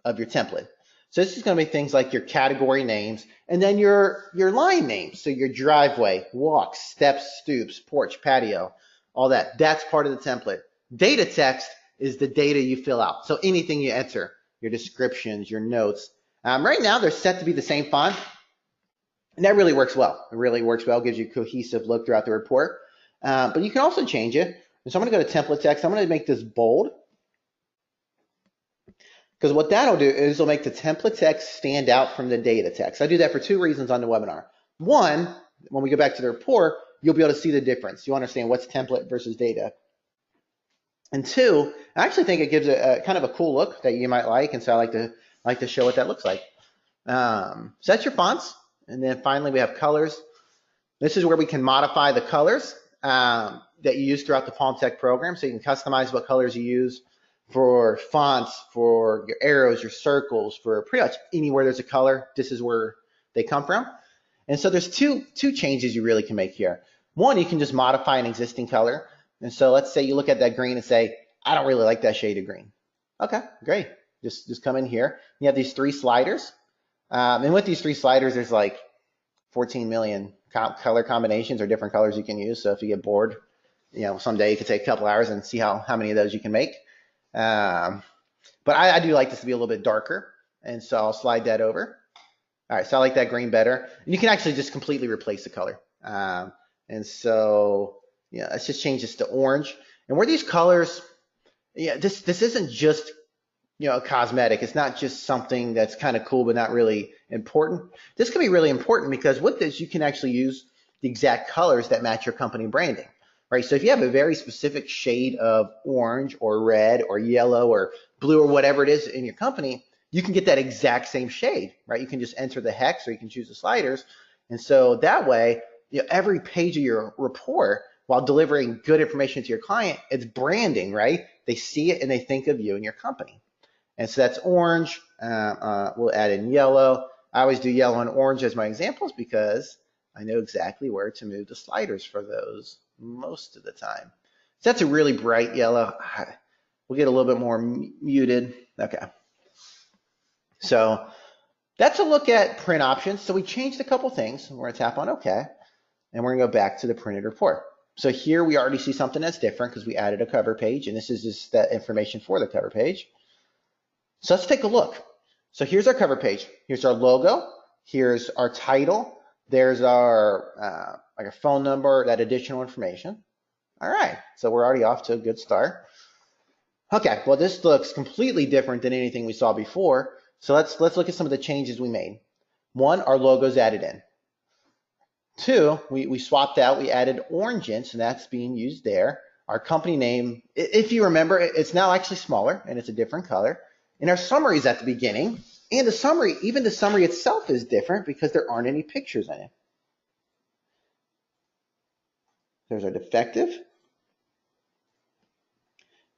of your template. So this is going to be things like your category names and then your line names. So your driveway, walks, steps, stoops, porch, patio, all that. That's part of the template. Data text is the data you fill out. So anything you enter, your descriptions, your notes. Right now, they're set to be the same font. And that really works well. It really works well, gives you a cohesive look throughout the report. But you can also change it. And so I'm going to go to template text. I'm going to make this bold. Because what that'll do is it'll make the template text stand out from the data text. I do that for 2 reasons on the webinar. One, when we go back to the report, you'll be able to see the difference. You'll understand what's template versus data. And 2, I actually think it gives a kind of a cool look that you might like. And so I like to show what that looks like. So that's your fonts. And then finally, we have colors. This is where we can modify the colors that you use throughout the PalmTech program. So you can customize what colors you use for fonts, for your arrows, your circles, for pretty much anywhere there's a color. This is where they come from. And so there's two changes you really can make here. One, you can just modify an existing color. And so let's say you look at that green and say, I don't really like that shade of green. Okay, great. Just come in here. You have these 3 sliders. And with these 3 sliders, there's like 14 million color combinations or different colors you can use. So if you get bored, someday you could take a couple hours and see how many of those you can make. But I do like this to be a little bit darker. And so I'll slide that over. All right, so I like that green better. And you can actually just completely replace the color. And so, let's just change this to orange. And where these colors, this isn't just, a cosmetic. It's not just something that's kind of cool but not really important. This can be really important because with this, you can actually use the exact colors that match your company branding, right? So if you have a very specific shade of orange or red or yellow or blue or whatever it is in your company, you can get that exact same shade, right? You can just enter the hex or you can choose the sliders. And so that way, every page of your report while delivering good information to your client, it's branding, right? They see it and they think of you and your company. And so that's orange. We'll add in yellow. I always do yellow and orange as my examples because I know exactly where to move the sliders for those most of the time. So that's a really bright yellow. We'll get a little bit more muted. Okay. So that's a look at print options. So we changed a couple things. We're going to tap on OK, and we're going to go back to the printed report. So here we already see something that's different because we added a cover page, and this is just that information for the cover page. So let's take a look. So here's our cover page. Here's our logo. Here's our title. There's our like a phone number, that additional information. All right, so we're already off to a good start. Okay, well this looks completely different than anything we saw before. So let's look at some of the changes we made. One, our logo's added in. Two, we swapped out, we added orange in, so that's being used there. Our company name, if you remember, it's now actually smaller and it's a different color. And our summary is at the beginning. And the summary, even the summary itself is different because there aren't any pictures in it. There's our defective.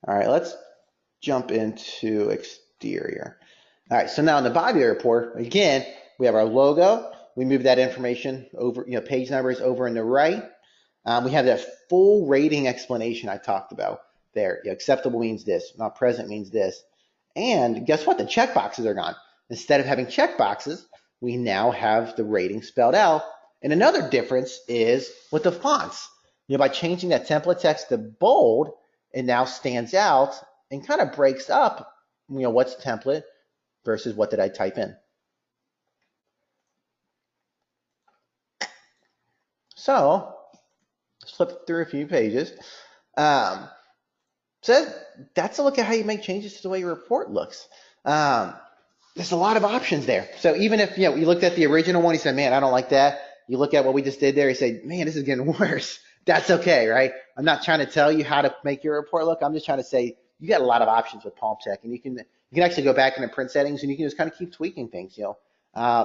All right, let's jump into exterior. All right, so now in the body of the report, again, we have our logo. We move that information over, page numbers over in the right. We have that full rating explanation I talked about there. Acceptable means this, not present means this. And guess what? The checkboxes are gone. Instead of having checkboxes, we now have the rating spelled out. And another difference is with the fonts. By changing that template text to bold, it now stands out and kind of breaks up, what's template versus what did I type in. So let's flip through a few pages. So that's a look at how you make changes to the way your report looks. There's a lot of options there. So even if you looked at the original one, you said, man, I don't like that. You look at what we just did there, you say, man, this is getting worse. That's okay, right? I'm not trying to tell you how to make your report look. I'm just trying to say you got a lot of options with PalmTech, and you can actually go back into print settings and you can just kind of keep tweaking things.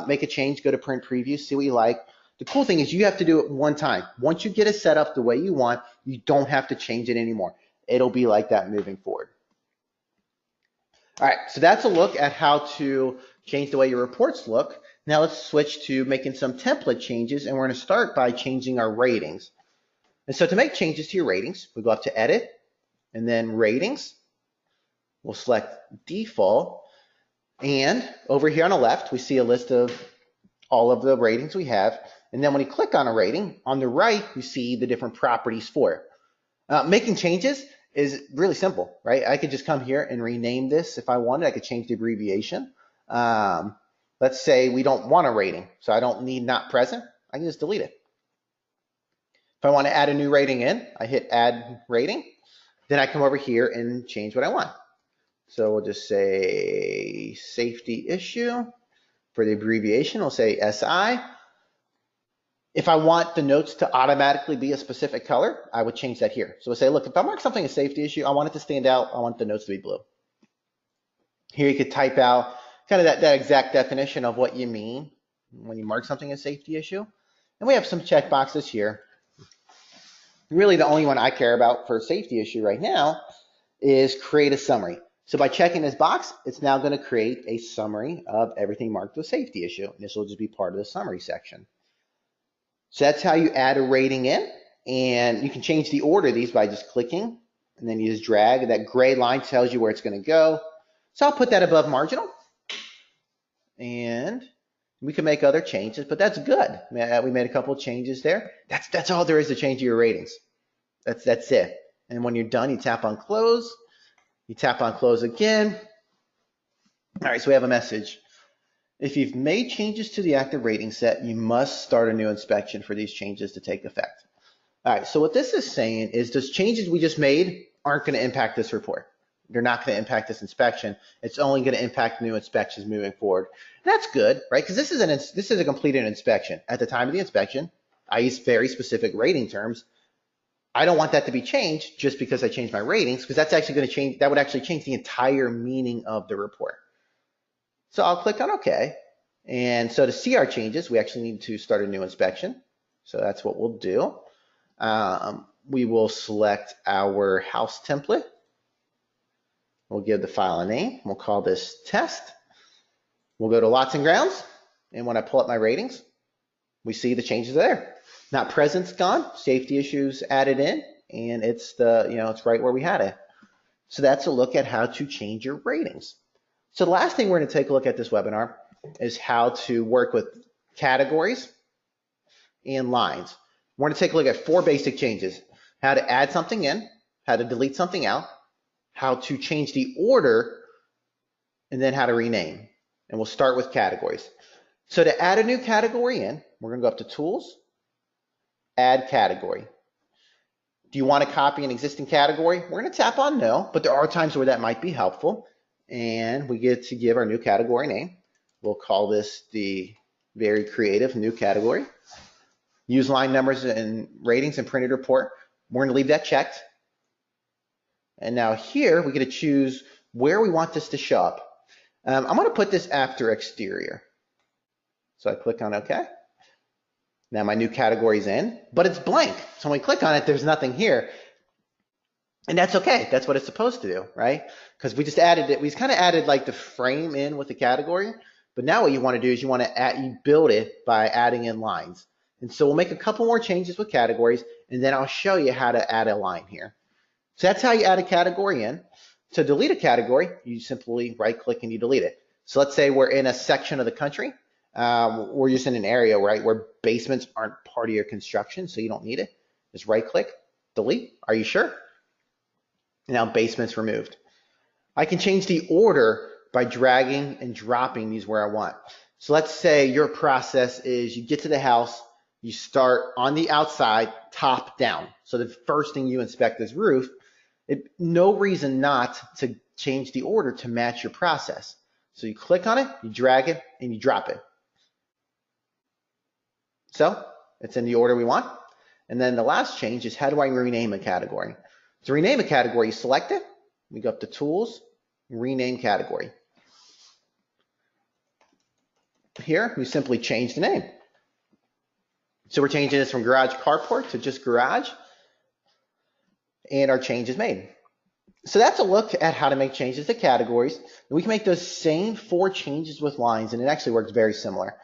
Make a change, go to print preview, see what you like. The cool thing is you have to do it one time. Once you get it set up the way you want, you don't have to change it anymore. It'll be like that moving forward. All right, so that's a look at how to change the way your reports look. Now let's switch to making some template changes, and we're going to start by changing our ratings. And so to make changes to your ratings, we go up to Edit, and then Ratings. We'll select Default, and over here on the left, we see a list of all of the ratings we have. And then when you click on a rating, on the right, you see the different properties for it. Making changes is really simple, right? I could just come here and rename this if I wanted. I could change the abbreviation. Let's say we don't want a rating, so I don't need not present. I can just delete it. If I want to add a new rating in, I hit Add Rating. Then I come over here and change what I want. So we'll just say Safety Issue. For the abbreviation, we'll say SI. If I want the notes to automatically be a specific color, I would change that here. So we'll say, look, if I mark something a safety issue, I want it to stand out. I want the notes to be blue. Here you could type out kind of that exact definition of what you mean when you mark something a safety issue. And we have some check boxes here. Really the only one I care about for a safety issue right now is create a summary. So by checking this box, it's now going to create a summary of everything marked with safety issue. And this will just be part of the summary section. So that's how you add a rating in. And you can change the order of these by just clicking. And then you just drag. That gray line tells you where it's going to go. So I'll put that above marginal. And we can make other changes, but that's good. We made a couple of changes there. That's all there is to change your ratings. That's it. And when you're done, you tap on close. You tap on close again. All right, so we have a message. If you've made changes to the active rating set, you must start a new inspection for these changes to take effect. All right, so what this is saying is those changes we just made aren't going to impact this report. They're not going to impact this inspection. It's only going to impact new inspections moving forward. And that's good, right? Because this is a completed inspection. At the time of the inspection, I use very specific rating terms. I don't want that to be changed just because I changed my ratings, because that's actually going to change. That would actually change the entire meaning of the report. So I'll click on OK. And so to see our changes, we actually need to start a new inspection. So that's what we'll do. we will select our house template. We'll give the file a name. We'll call this test. We'll go to lots and grounds. And when I pull up my ratings, we see the changes there. Not present's gone, safety issues added in, and it's it's right where we had it. So that's a look at how to change your ratings. So the last thing we're going to take a look at this webinar is how to work with categories and lines. We're going to take a look at 4 basic changes: how to add something in, how to delete something out, how to change the order, and then how to rename. And we'll start with categories. So to add a new category in, we're going to go up to Tools, Add Category. Do you want to copy an existing category? We're going to tap on No, but there are times where that might be helpful. And we get to give our new category name. We'll call this the very creative new category. Use line numbers and ratings and printed report. We're going to leave that checked. And now here we get to choose where we want this to show up. I'm going to put this after exterior. So I click on OK. Now my new category is in, but it's blank. So when we click on it, there's nothing here. And that's okay. That's what it's supposed to do, right? Because we just added it. We kind of added like the frame in with the category. But now what you want to do is you build it by adding in lines. And so we'll make a couple more changes with categories, and then I'll show you how to add a line here. So that's how you add a category in. To delete a category, you simply right-click and you delete it. So let's say we're in a section of the country. We're just in an area, right, where basements aren't part of your construction, so you don't need it. Just right-click, delete. Are you sure? Now basement's removed. I can change the order by dragging and dropping these where I want. So let's say your process is you get to the house, you start on the outside, top down. So the first thing you inspect is roof. No reason not to change the order to match your process. So you click on it, you drag it, and you drop it. So it's in the order we want. And then the last change is how do I rename a category? To rename a category, you select it, we go up to Tools, Rename Category. Here, we simply change the name. So we're changing this from Garage Carport to just Garage, and our change is made. So that's a look at how to make changes to categories. We can make those same 4 changes with lines, and it actually works very similar.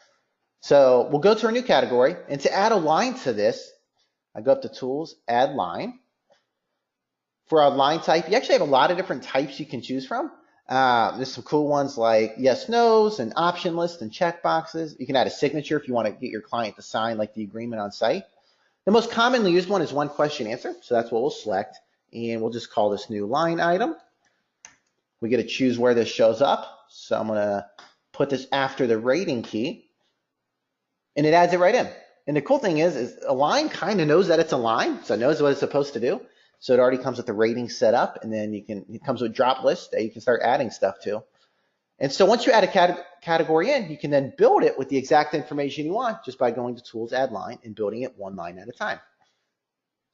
So we'll go to our new category, and to add a line to this, I go up to Tools, Add Line. For our line type, you actually have a lot of different types you can choose from. There's some cool ones like yes, no's, and option list, and check boxes. You can add a signature if you want to get your client to sign like the agreement on site. The most commonly used one is one question answer, so that's what we'll select, and we'll just call this new line item. We get to choose where this shows up, so I'm going to put this after the rating key, and it adds it right in. And the cool thing is a line kind of knows that it's a line, so it knows what it's supposed to do. So it already comes with the rating set up, and then it comes with drop lists that you can start adding stuff to. And so once you add a category in, you can then build it with the exact information you want just by going to Tools, Add Line, and building it one line at a time.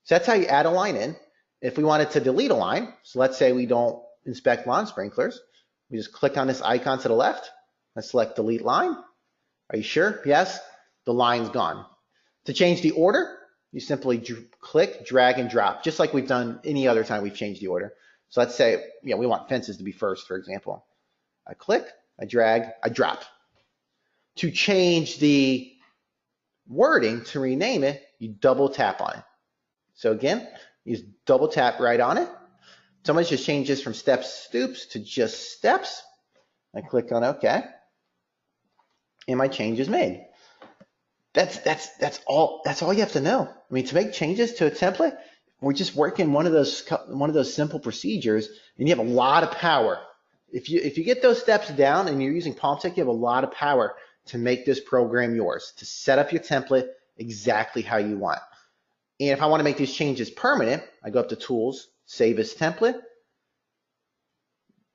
So that's how you add a line in. If we wanted to delete a line, so let's say we don't inspect lawn sprinklers, we just click on this icon to the left, and select Delete Line. Are you sure? Yes, the line's gone. To change the order, you simply click, drag, and drop, just like we've done any other time we've changed the order. So let's say we want fences to be first, for example. I click, I drag, I drop. To change the wording, to rename it, you double tap on it. So again, you just double tap right on it. So I'm going to just change this from steps, stoops to just steps. I click on OK, and my change is made. That's all you have to know. I mean, to make changes to a template, we're just working one of those simple procedures, and you have a lot of power. If you get those steps down and you're using PalmTech, you have a lot of power to make this program yours, to set up your template exactly how you want. And if I want to make these changes permanent, I go up to Tools, Save as Template.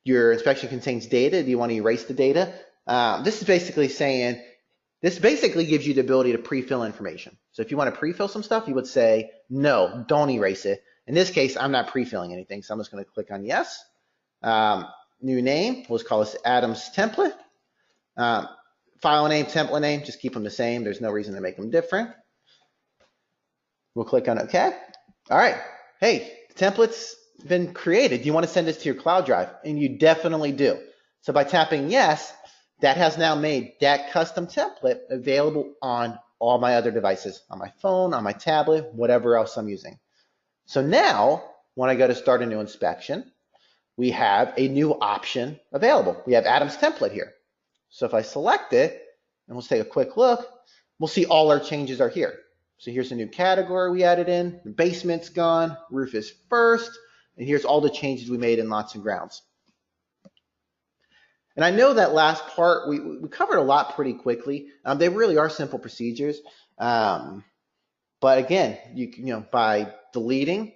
Your inspection contains data. Do you want to erase the data? This basically gives you the ability to pre-fill information. So if you want to pre-fill some stuff, you would say, no, don't erase it. In this case, I'm not pre-filling anything, so I'm just going to click on yes. New name, we'll just call this Adam's Template. File name, template name, just keep them the same. There's no reason to make them different. We'll click on OK. All right. Hey, the template's been created. Do you want to send this to your cloud drive? And you definitely do. So by tapping yes, that has now made that custom template available on all my other devices, on my phone, on my tablet, whatever else I'm using. So now, when I go to start a new inspection, we have a new option available. We have Adam's template here. So if I select it, and let's take a quick look, we'll see all our changes are here. So here's a new category we added in. The basement's gone, roof is first, and here's all the changes we made in lots and grounds. And I know that last part, we covered a lot pretty quickly. They really are simple procedures. But again, by deleting,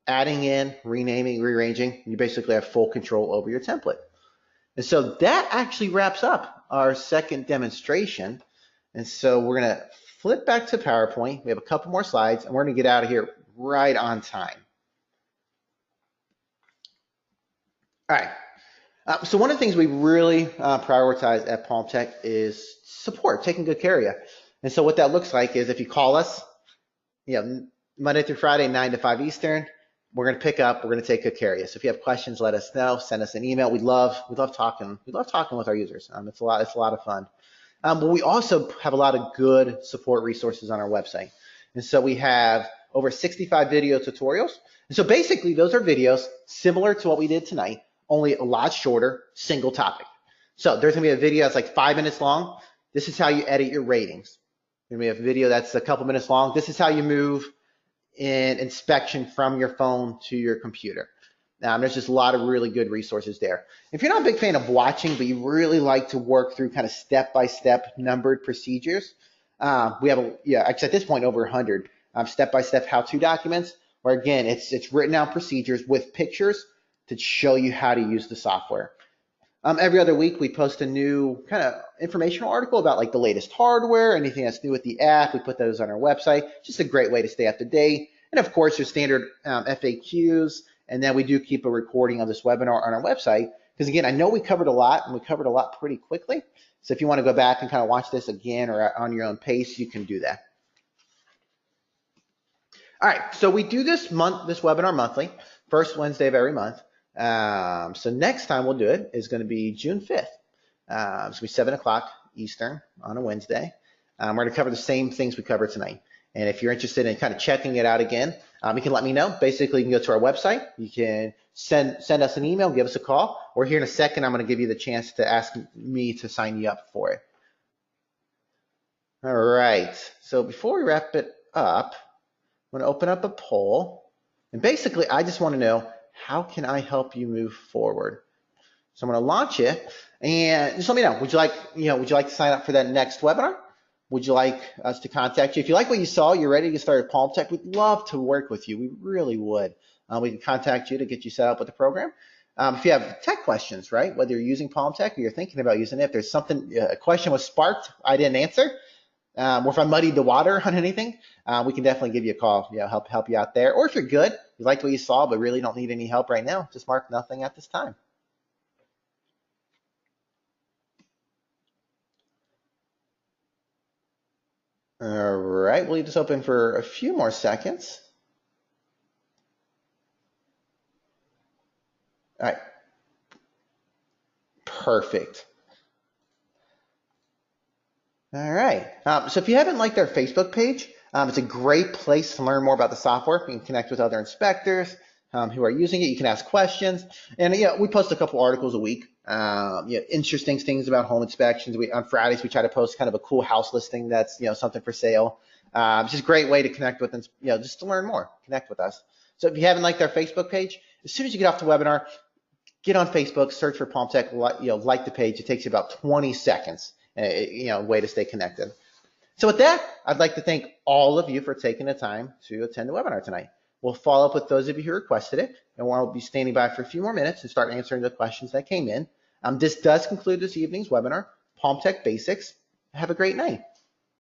adding in, renaming, rearranging, you basically have full control over your template. And so that actually wraps up our second demonstration. And so we're going to flip back to PowerPoint. We have a couple more slides, and we're going to get out of here right on time. All right. So one of the things we really prioritize at PalmTech is support, taking good care of you. And so what that looks like is if you call us, Monday through Friday, 9 to 5 Eastern, we're going to pick up. We're going to take good care of you. So if you have questions, let us know. Send us an email. We love talking. We love talking with our users. It's a lot of fun. But we also have a lot of good support resources on our website. And so we have over 65 video tutorials. And so basically those are videos similar to what we did tonight, only a lot shorter, single topic. So there's going to be a video that's like 5 minutes long. This is how you edit your ratings. There's going to be a video that's a couple minutes long. This is how you move in inspection from your phone to your computer. There's just a lot of really good resources there. If you're not a big fan of watching, but you really like to work through kind of step-by-step numbered procedures, we have, actually at this point, over 100 step-by-step how-to documents, where again, it's written out procedures with pictures to show you how to use the software. Every other week, we post a new kind of informational article about like the latest hardware, anything that's new with the app. We put those on our website. Just a great way to stay up to date. And of course, your standard FAQs. And then we do keep a recording of this webinar on our website. Because again, I know we covered a lot, and we covered a lot pretty quickly. So if you want to go back and kind of watch this again or on your own pace, you can do that. All right, so we do this webinar monthly, first Wednesday of every month. So next time we'll do it is going to be June 5th. It's going to be 7 o'clock Eastern on a Wednesday. We're going to cover the same things we covered tonight. And if you're interested in kind of checking it out again, you can let me know. Basically, you can go to our website. You can send us an email, give us a call, or here in a second, I'm going to give you the chance to ask me to sign you up for it. All right. So before we wrap it up, I'm going to open up a poll. And basically, I just want to know, how can I help you move forward? So I'm going to launch it, and just let me know. Would you like to sign up for that next webinar? Would you like us to contact you? If you like what you saw, you're ready to get started at PalmTech, we'd love to work with you. We really would. We can contact you to get you set up with the program. If you have tech questions, right, whether you're using PalmTech or you're thinking about using it, if there's something, a question was sparked, I didn't answer, or if I muddied the water on anything, we can definitely give you a call, help you out there. Or if you're good, you liked what you saw, but really don't need any help right now, just mark nothing at this time. All right, we'll leave this open for a few more seconds. All right, perfect. All right, so if you haven't liked our Facebook page, it's a great place to learn more about the software. You can connect with other inspectors who are using it. You can ask questions, and we post a couple articles a week. Interesting things about home inspections. On Fridays we try to post kind of a cool house listing that's something for sale. It's just a great way to connect with, just to learn more, connect with us. So if you haven't liked our Facebook page, as soon as you get off the webinar, get on Facebook, search for PalmTech, like the page. It takes you about 20 seconds. Way to stay connected. So with that, I'd like to thank all of you for taking the time to attend the webinar tonight. We'll follow up with those of you who requested it, and we'll be standing by for a few more minutes to start answering the questions that came in. This does conclude this evening's webinar, PalmTech Basics. Have a great night.